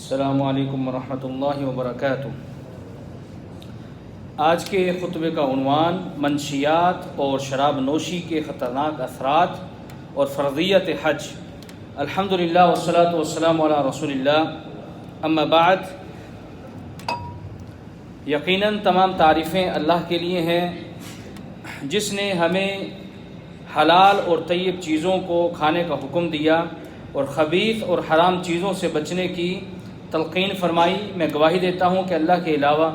السلام علیکم ورحمۃ اللہ وبرکاتہ۔ آج کے خطبے کا عنوان منشیات اور شراب نوشی کے خطرناک اثرات اور فرضیت حج۔ الحمدللہ والصلاۃ والسلام علی رسول اللہ، اما بعد۔ یقیناً تمام تعریفیں اللہ کے لیے ہیں جس نے ہمیں حلال اور طیب چیزوں کو کھانے کا حکم دیا اور خبیث اور حرام چیزوں سے بچنے کی تلقین فرمائی۔ میں گواہی دیتا ہوں کہ اللہ کے علاوہ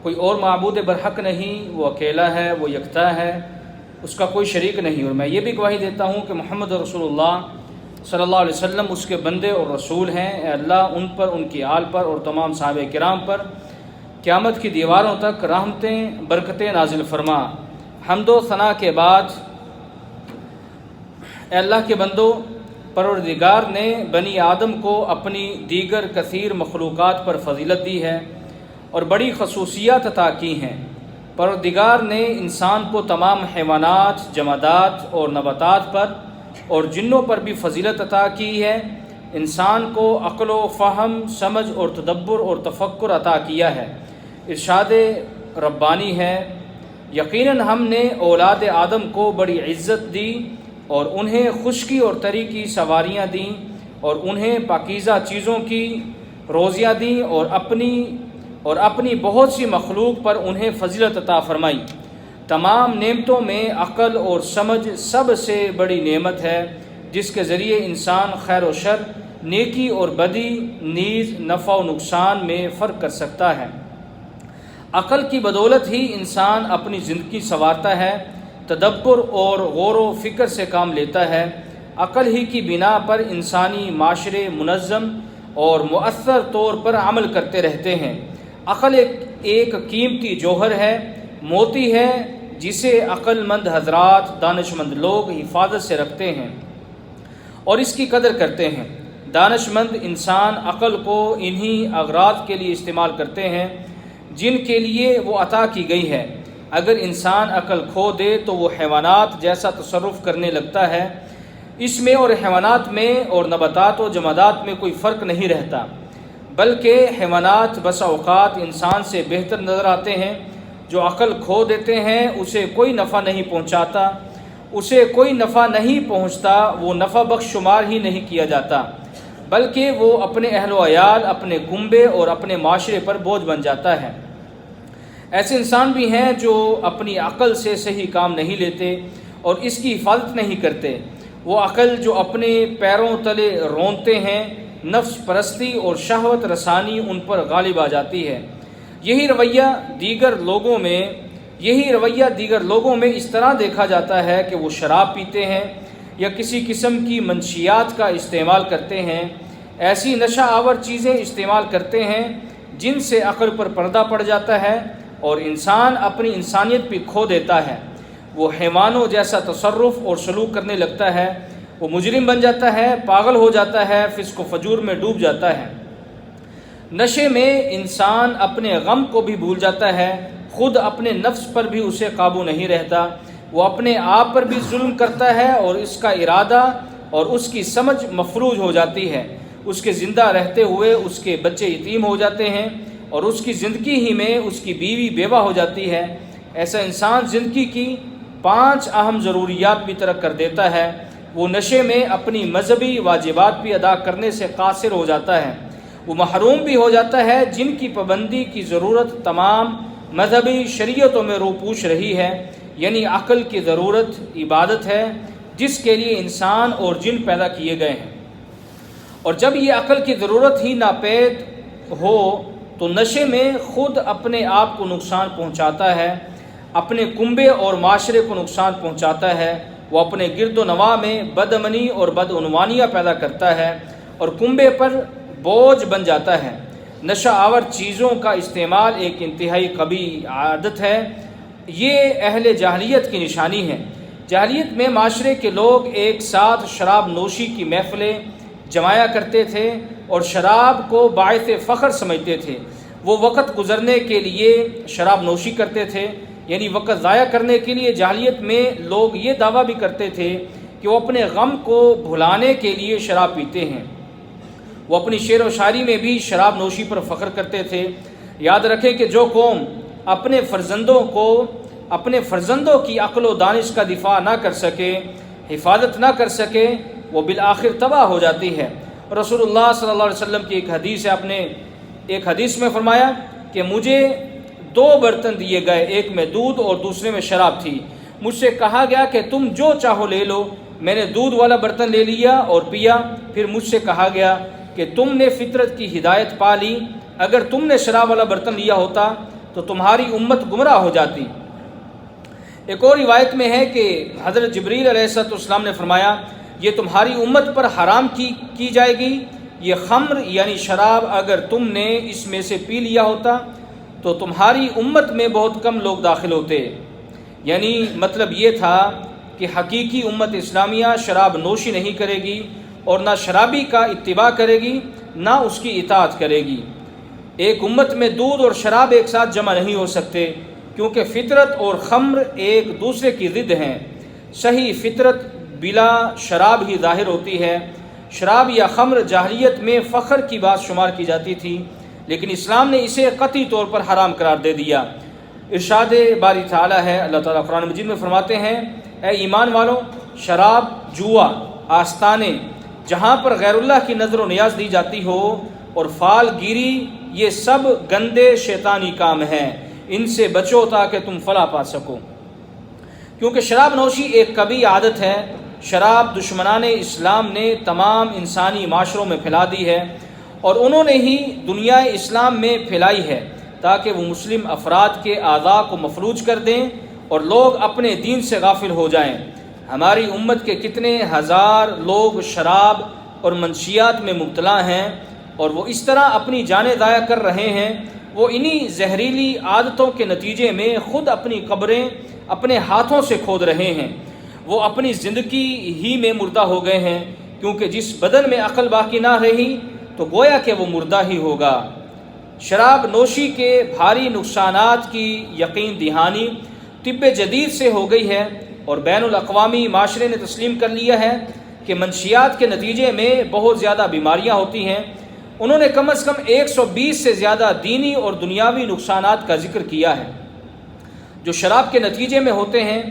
کوئی اور معبود برحق نہیں، وہ اکیلا ہے، وہ یکتا ہے، اس کا کوئی شریک نہیں۔ اور میں یہ بھی گواہی دیتا ہوں کہ محمد رسول اللہ صلی اللہ علیہ وسلم اس کے بندے اور رسول ہیں۔ اے اللہ ان پر، ان کی آل پر اور تمام صحابہ کرام پر قیامت کی دیواروں تک رحمتیں برکتیں نازل فرما۔ حمد و ثنا کے بعد، اے اللہ کے بندو، پروردگار نے بنی آدم کو اپنی دیگر کثیر مخلوقات پر فضیلت دی ہے اور بڑی خصوصیات عطا کی ہیں۔ پروردگار نے انسان کو تمام حیوانات، جمادات اور نباتات پر اور جنوں پر بھی فضیلت عطا کی ہے۔ انسان کو عقل و فہم، سمجھ اور تدبر اور تفکر عطا کیا ہے۔ ارشاد ربانی ہے، یقیناً ہم نے اولاد آدم کو بڑی عزت دی اور انہیں خشکی اور تری کی سواریاں دیں اور انہیں پاکیزہ چیزوں کی روزیاں دیں اور اپنی بہت سی مخلوق پر انہیں فضیلت عطا فرمائی۔ تمام نعمتوں میں عقل اور سمجھ سب سے بڑی نعمت ہے جس کے ذریعے انسان خیر و شر، نیکی اور بدی، نیز نفع و نقصان میں فرق کر سکتا ہے۔ عقل کی بدولت ہی انسان اپنی زندگی سنوارتا ہے، تدبر اور غور و فکر سے کام لیتا ہے۔ عقل ہی کی بنا پر انسانی معاشرے منظم اور مؤثر طور پر عمل کرتے رہتے ہیں۔ عقل ایک قیمتی جوہر ہے، موتی ہے جسے عقل مند حضرات، دانش مند لوگ حفاظت سے رکھتے ہیں اور اس کی قدر کرتے ہیں۔ دانش مند انسان عقل کو انہی اغراض کے لیے استعمال کرتے ہیں جن کے لیے وہ عطا کی گئی ہے۔ اگر انسان عقل کھو دے تو وہ حیوانات جیسا تصرف کرنے لگتا ہے۔ اس میں اور حیوانات میں اور نباتات و جمادات میں کوئی فرق نہیں رہتا، بلکہ حیوانات بسا اوقات انسان سے بہتر نظر آتے ہیں۔ جو عقل کھو دیتے ہیں اسے کوئی نفع نہیں پہنچتا، وہ نفع بخش شمار ہی نہیں کیا جاتا، بلکہ وہ اپنے اہل و عیال، اپنے کنبے اور اپنے معاشرے پر بوجھ بن جاتا ہے۔ ایسے انسان بھی ہیں جو اپنی عقل سے صحیح کام نہیں لیتے اور اس کی حفاظت نہیں کرتے۔ وہ عقل جو اپنے پیروں تلے رونتے ہیں، نفس پرستی اور شہوت رسانی ان پر غالب آ جاتی ہے۔ یہی رویہ دیگر لوگوں میں اس طرح دیکھا جاتا ہے کہ وہ شراب پیتے ہیں یا کسی قسم کی منشیات کا استعمال کرتے ہیں، ایسی نشہ آور چیزیں استعمال کرتے ہیں جن سے عقل پر پردہ پڑ جاتا ہے اور انسان اپنی انسانیت بھی کھو دیتا ہے۔ وہ حیوانوں جیسا تصرف اور سلوک کرنے لگتا ہے، وہ مجرم بن جاتا ہے، پاگل ہو جاتا ہے، فسق و فجور میں ڈوب جاتا ہے۔ نشے میں انسان اپنے غم کو بھی بھول جاتا ہے، خود اپنے نفس پر بھی اسے قابو نہیں رہتا، وہ اپنے آپ پر بھی ظلم کرتا ہے اور اس کا ارادہ اور اس کی سمجھ مفلوج ہو جاتی ہے۔ اس کے زندہ رہتے ہوئے اس کے بچے یتیم ہو جاتے ہیں اور اس کی زندگی ہی میں اس کی بیوی بیوہ ہو جاتی ہے۔ ایسا انسان زندگی کی 5 اہم ضروریات بھی ترک کر دیتا ہے۔ وہ نشے میں اپنی مذہبی واجبات بھی ادا کرنے سے قاصر ہو جاتا ہے۔ وہ محروم بھی ہو جاتا ہے جن کی پابندی کی ضرورت تمام مذہبی شریعتوں میں روپوش رہی ہے، یعنی عقل کی ضرورت عبادت ہے جس کے لیے انسان اور جن پیدا کیے گئے ہیں۔ اور جب یہ عقل کی ضرورت ہی ناپید ہو تو نشے میں خود اپنے آپ کو نقصان پہنچاتا ہے، اپنے کنبے اور معاشرے کو نقصان پہنچاتا ہے۔ وہ اپنے گرد و نواح میں بدامنی اور بدعنوانیاں پیدا کرتا ہے اور کنبے پر بوجھ بن جاتا ہے۔ نشہ آور چیزوں کا استعمال ایک انتہائی قبیح عادت ہے۔ یہ اہل جاہلیت کی نشانی ہے۔ جاہلیت میں معاشرے کے لوگ ایک ساتھ شراب نوشی کی محفلیں جمایا کرتے تھے اور شراب کو باعث فخر سمجھتے تھے۔ وہ وقت گزرنے کے لیے شراب نوشی کرتے تھے، یعنی وقت ضائع کرنے کے لیے۔ جاہلیت میں لوگ یہ دعویٰ بھی کرتے تھے کہ وہ اپنے غم کو بھلانے کے لیے شراب پیتے ہیں۔ وہ اپنی شعر و شاعری میں بھی شراب نوشی پر فخر کرتے تھے۔ یاد رکھیں کہ جو قوم اپنے فرزندوں کی عقل و دانش کا دفاع نہ کر سکے، حفاظت نہ کر سکے، وہ بالآخر تباہ ہو جاتی ہے۔ رسول اللہ صلی اللہ علیہ وسلم کی ایک حدیث ہے، آپ نے ایک حدیث میں فرمایا کہ مجھے 2 برتن دیے گئے، ایک میں دودھ اور دوسرے میں شراب تھی۔ مجھ سے کہا گیا کہ تم جو چاہو لے لو۔ میں نے دودھ والا برتن لے لیا اور پیا۔ پھر مجھ سے کہا گیا کہ تم نے فطرت کی ہدایت پا لی، اگر تم نے شراب والا برتن لیا ہوتا تو تمہاری امت گمراہ ہو جاتی۔ ایک اور روایت میں ہے کہ حضرت جبریل علیہ السلام نے فرمایا یہ تمہاری امت پر حرام کی جائے گی، یہ خمر یعنی شراب اگر تم نے اس میں سے پی لیا ہوتا تو تمہاری امت میں بہت کم لوگ داخل ہوتے۔ یعنی مطلب یہ تھا کہ حقیقی امت اسلامیہ شراب نوشی نہیں کرے گی اور نہ شرابی کا اتباع کرے گی نہ اس کی اطاعت کرے گی۔ ایک امت میں دودھ اور شراب ایک ساتھ جمع نہیں ہو سکتے، کیونکہ فطرت اور خمر ایک دوسرے کی ضد ہیں۔ صحیح فطرت بلا شراب ہی ظاہر ہوتی ہے۔ شراب یا خمر جاہلیت میں فخر کی بات شمار کی جاتی تھی، لیکن اسلام نے اسے قطعی طور پر حرام قرار دے دیا۔ ارشاد باری تعالیٰ ہے، اللہ تعالیٰ قرآن مجید میں فرماتے ہیں اے ایمان والو، شراب، جوا، آستانے جہاں پر غیر اللہ کی نظر و نیاز دی جاتی ہو اور فال گیری، یہ سب گندے شیطانی کام ہیں، ان سے بچو تاکہ تم فلاح پا سکو۔ کیونکہ شراب نوشی ایک کبھی عادت ہے۔ شراب دشمنان اسلام نے تمام انسانی معاشروں میں پھیلا دی ہے اور انہوں نے ہی دنیا اسلام میں پھیلائی ہے تاکہ وہ مسلم افراد کے اعضاء کو مفلوج کر دیں اور لوگ اپنے دین سے غافل ہو جائیں۔ ہماری امت کے کتنے ہزار لوگ شراب اور منشیات میں مبتلا ہیں اور وہ اس طرح اپنی جانیں ضائع کر رہے ہیں۔ وہ انہی زہریلی عادتوں کے نتیجے میں خود اپنی قبریں اپنے ہاتھوں سے کھود رہے ہیں۔ وہ اپنی زندگی ہی میں مردہ ہو گئے ہیں، کیونکہ جس بدن میں عقل باقی نہ رہی تو گویا کہ وہ مردہ ہی ہوگا۔ شراب نوشی کے بھاری نقصانات کی یقین دہانی طب جدید سے ہو گئی ہے اور بین الاقوامی معاشرے نے تسلیم کر لیا ہے کہ منشیات کے نتیجے میں بہت زیادہ بیماریاں ہوتی ہیں۔ انہوں نے کم از کم 120 سے زیادہ دینی اور دنیاوی نقصانات کا ذکر کیا ہے جو شراب کے نتیجے میں ہوتے ہیں۔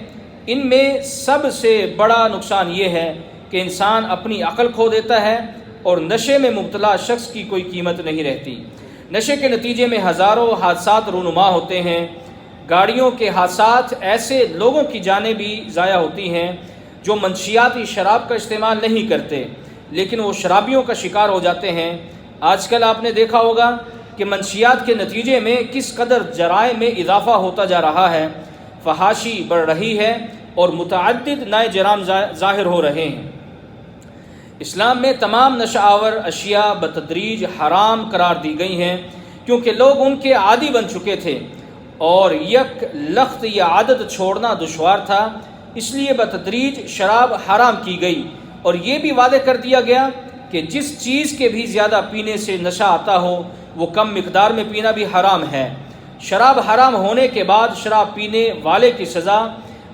ان میں سب سے بڑا نقصان یہ ہے کہ انسان اپنی عقل کھو دیتا ہے اور نشے میں مبتلا شخص کی کوئی قیمت نہیں رہتی۔ نشے کے نتیجے میں ہزاروں حادثات رونما ہوتے ہیں۔ گاڑیوں کے حادثات، ایسے لوگوں کی جانیں بھی ضائع ہوتی ہیں جو منشیاتی شراب کا استعمال نہیں کرتے لیکن وہ شرابیوں کا شکار ہو جاتے ہیں۔ آج کل آپ نے دیکھا ہوگا کہ منشیات کے نتیجے میں کس قدر جرائم میں اضافہ ہوتا جا رہا ہے، فحاشی بڑھ رہی ہے اور متعدد نئے جرائم ظاہر ہو رہے ہیں۔ اسلام میں تمام نشہ آور اشیاء بتدریج حرام قرار دی گئی ہیں کیونکہ لوگ ان کے عادی بن چکے تھے اور یک لخت یہ عادت چھوڑنا دشوار تھا، اس لیے بتدریج شراب حرام کی گئی اور یہ بھی وعدے کر دیا گیا کہ جس چیز کے بھی زیادہ پینے سے نشہ آتا ہو وہ کم مقدار میں پینا بھی حرام ہے۔ شراب حرام ہونے کے بعد شراب پینے والے کی سزا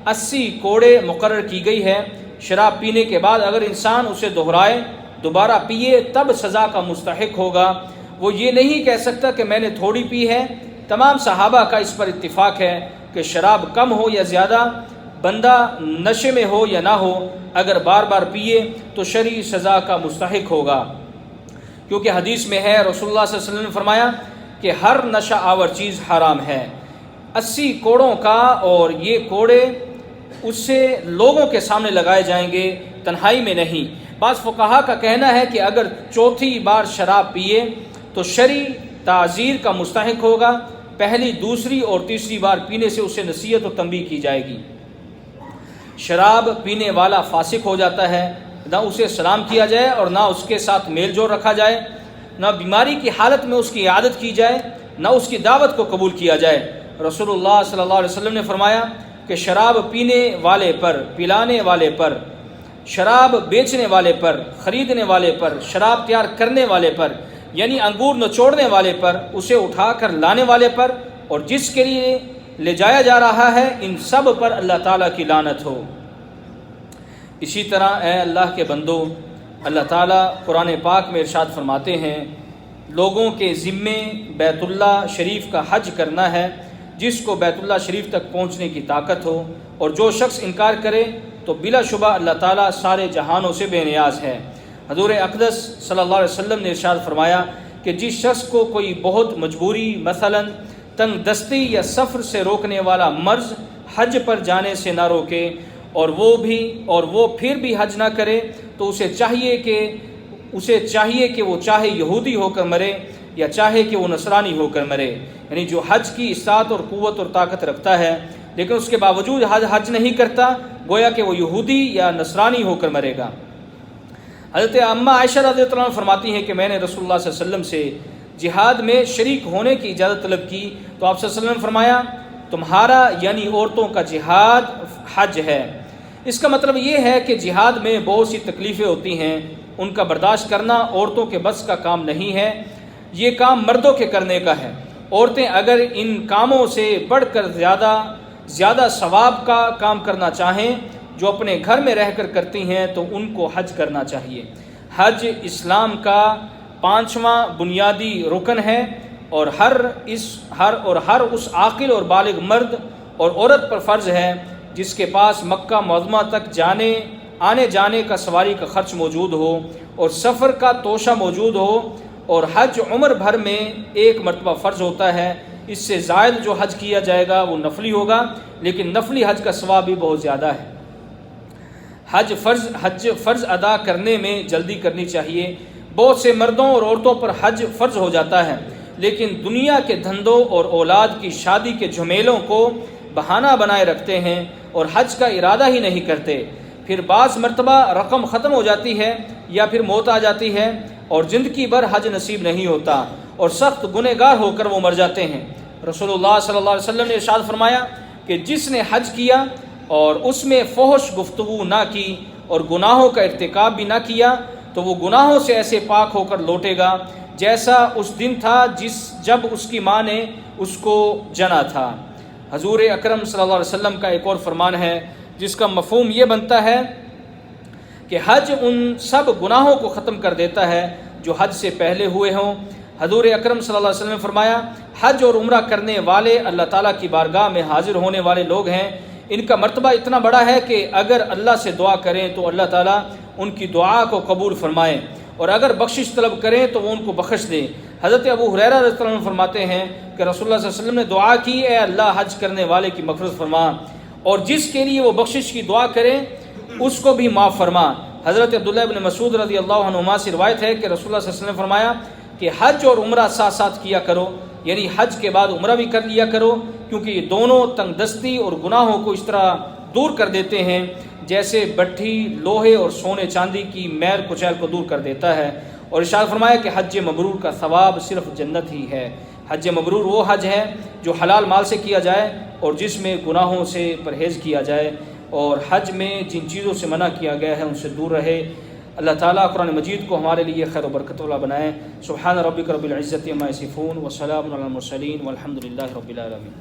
80 کوڑے مقرر کی گئی ہے۔ شراب پینے کے بعد اگر انسان اسے دہرائے، دوبارہ پیے، تب سزا کا مستحق ہوگا۔ وہ یہ نہیں کہہ سکتا کہ میں نے تھوڑی پی ہے۔ تمام صحابہ کا اس پر اتفاق ہے کہ شراب کم ہو یا زیادہ، بندہ نشے میں ہو یا نہ ہو، اگر بار بار پیے تو شرعی سزا کا مستحق ہوگا، کیونکہ حدیث میں ہے رسول اللہ صلی اللہ علیہ وسلم نے فرمایا کہ ہر نشہ آور چیز حرام ہے۔ 80 کوڑوں کا، اور یہ کوڑے اس سے لوگوں کے سامنے لگائے جائیں گے، تنہائی میں نہیں۔ بعض فقہا کا کہنا ہے کہ اگر چوتھی بار شراب پیے تو شرعی تعزیر کا مستحق ہوگا، پہلی، دوسری اور تیسری بار پینے سے اسے نصیحت و تنبیہ کی جائے گی۔ شراب پینے والا فاسق ہو جاتا ہے، نہ اسے سلام کیا جائے اور نہ اس کے ساتھ میل جول رکھا جائے، نہ بیماری کی حالت میں اس کی عیادت کی جائے، نہ اس کی دعوت کو قبول کیا جائے۔ رسول اللہ صلی اللہ علیہ وسلم نے فرمایا کہ شراب پینے والے پر، پلانے والے پر، شراب بیچنے والے پر، خریدنے والے پر، شراب تیار کرنے والے پر، یعنی انگور نچوڑنے والے پر، اسے اٹھا کر لانے والے پر، اور جس کے لیے لے جایا جا رہا ہے، ان سب پر اللہ تعالیٰ کی لعنت ہو۔ اسی طرح اے اللہ کے بندو، اللہ تعالیٰ قرآن پاک میں ارشاد فرماتے ہیں لوگوں کے ذمے بیت اللہ شریف کا حج کرنا ہے جس کو بیت اللہ شریف تک پہنچنے کی طاقت ہو، اور جو شخص انکار کرے تو بلا شبہ اللہ تعالیٰ سارے جہانوں سے بے نیاز ہے۔ حضور اقدس صلی اللہ علیہ وسلم نے ارشاد فرمایا کہ جس شخص کو کوئی بہت مجبوری مثلا تنگ دستی یا سفر سے روکنے والا مرض حج پر جانے سے نہ روکے اور وہ پھر بھی حج نہ کرے تو اسے چاہیے کہ وہ چاہے یہودی ہو کر مرے یا چاہے کہ وہ نصرانی ہو کر مرے، یعنی جو حج کی استطاعت اور قوت اور طاقت رکھتا ہے لیکن اس کے باوجود حج نہیں کرتا، گویا کہ وہ یہودی یا نصرانی ہو کر مرے گا۔ حضرت اماں عائشہ رضی اللہ عنہ فرماتی ہیں کہ میں نے رسول اللہ صلی اللہ علیہ وسلم سے جہاد میں شریک ہونے کی اجازت طلب کی تو آپ صلی اللہ علیہ وسلم نے فرمایا تمہارا یعنی عورتوں کا جہاد حج ہے۔ اس کا مطلب یہ ہے کہ جہاد میں بہت سی تکلیفیں ہوتی ہیں، ان کا برداشت کرنا عورتوں کے بس کا کام نہیں ہے، یہ کام مردوں کے کرنے کا ہے۔ عورتیں اگر ان کاموں سے بڑھ کر زیادہ ثواب کا کام کرنا چاہیں جو اپنے گھر میں رہ کر کرتی ہیں تو ان کو حج کرنا چاہیے۔ حج اسلام کا 5واں بنیادی رکن ہے اور ہر اس عاقل اور بالغ مرد اور عورت پر فرض ہے جس کے پاس مکہ معظمہ تک آنے جانے کا سواری کا خرچ موجود ہو اور سفر کا توشہ موجود ہو، اور حج عمر بھر میں ایک مرتبہ فرض ہوتا ہے، اس سے زائد جو حج کیا جائے گا وہ نفلی ہوگا، لیکن نفلی حج کا ثواب بھی بہت زیادہ ہے۔ حج فرض ادا کرنے میں جلدی کرنی چاہیے۔ بہت سے مردوں اور عورتوں پر حج فرض ہو جاتا ہے لیکن دنیا کے دھندوں اور اولاد کی شادی کے جھمیلوں کو بہانہ بنائے رکھتے ہیں اور حج کا ارادہ ہی نہیں کرتے، پھر بعض مرتبہ رقم ختم ہو جاتی ہے یا پھر موت آ جاتی ہے اور زندگی بھر حج نصیب نہیں ہوتا اور سخت گنہگار ہو کر وہ مر جاتے ہیں۔ رسول اللہ صلی اللہ علیہ وسلم نے ارشاد فرمایا کہ جس نے حج کیا اور اس میں فحش گفتگو نہ کی اور گناہوں کا ارتکاب بھی نہ کیا تو وہ گناہوں سے ایسے پاک ہو کر لوٹے گا جیسا اس دن تھا جب اس کی ماں نے اس کو جنا تھا۔ حضور اکرم صلی اللہ علیہ وسلم کا ایک اور فرمان ہے جس کا مفہوم یہ بنتا ہے کہ حج ان سب گناہوں کو ختم کر دیتا ہے جو حج سے پہلے ہوئے ہوں۔ حضور اکرم صلی اللہ علیہ وسلم نے فرمایا حج اور عمرہ کرنے والے اللہ تعالیٰ کی بارگاہ میں حاضر ہونے والے لوگ ہیں، ان کا مرتبہ اتنا بڑا ہے کہ اگر اللہ سے دعا کریں تو اللہ تعالیٰ ان کی دعا کو قبول فرمائیں اور اگر بخشش طلب کریں تو وہ ان کو بخش دے۔ حضرت ابو ہریرہ رضی اللہ عنہ فرماتے ہیں کہ رسول اللہ صلی اللہ علیہ وسلم نے دعا کی اے اللہ حج کرنے والے کی مغفرت فرما اور جس کے لیے وہ بخشش کی دعا کرے اس کو بھی معاف فرما۔ حضرت عبداللہ ابن مسعود رضی اللہ عنہما سے روایت ہے کہ رسول اللہ صلی اللہ علیہ وسلم نے فرمایا کہ حج اور عمرہ ساتھ ساتھ کیا کرو، یعنی حج کے بعد عمرہ بھی کر لیا کرو، کیونکہ یہ دونوں تنگ دستی اور گناہوں کو اس طرح دور کر دیتے ہیں جیسے بٹھی لوہے اور سونے چاندی کی میل کچیل کو دور کر دیتا ہے۔ اور ارشاد فرمایا کہ حج مبرور کا ثواب صرف جنت ہی ہے۔ حج مبرور وہ حج ہے جو حلال مال سے کیا جائے اور جس میں گناہوں سے پرہیز کیا جائے اور حج میں جن چیزوں سے منع کیا گیا ہے ان سے دور رہے۔ اللہ تعالیٰ قرآن مجید کو ہمارے لیے خیر و برکت والا بنائے۔ سبحان ربک رب العزت عما یصفون وسلام علی المرسلین والحمد للہ رب العالمین۔